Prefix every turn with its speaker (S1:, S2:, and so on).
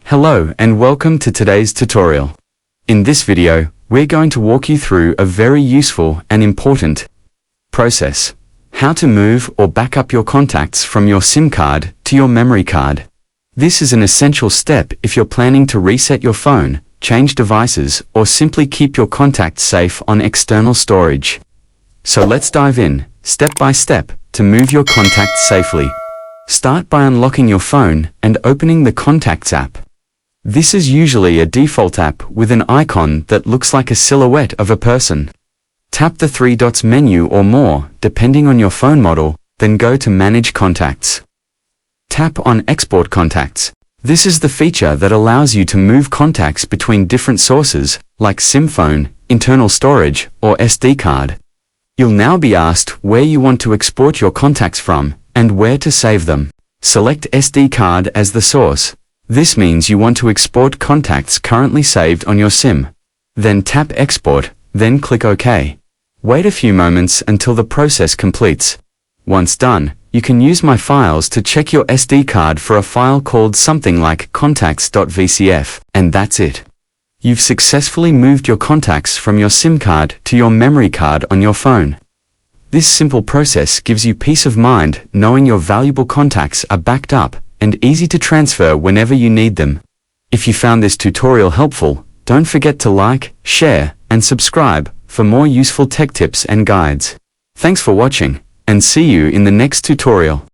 S1: Hello and welcome to today's tutorial. In this video, we're going to walk you through a very useful and important process. How to move or back up your contacts from your SIM card to your memory card. This is an essential step if you're planning to reset your phone, change devices, or simply keep your contacts safe on external storage. So let's dive in, step by step, to move your contacts safely. Start by unlocking your phone and opening the Contacts app. This is usually a default app with an icon that looks like a silhouette of a person. Tap the three dots menu or more, depending on your phone model, then go to Manage Contacts. Tap on Export Contacts. This is the feature that allows you to move contacts between different sources, like SIM phone, internal storage, or SD card. You'll now be asked where you want to export your contacts from, and where to save them. Select SD card as the source. This means you want to export contacts currently saved on your SIM. Then tap Export, then click OK. Wait a few moments until the process completes. Once done, you can use My Files to check your SD card for a file called something like contacts.vcf, and that's it. You've successfully moved your contacts from your SIM card to your memory card on your phone. This simple process gives you peace of mind knowing your valuable contacts are backed up and easy to transfer whenever you need them. If you found this tutorial helpful, don't forget to like, share, and subscribe for more useful tech tips and guides. Thanks for watching, and see you in the next tutorial.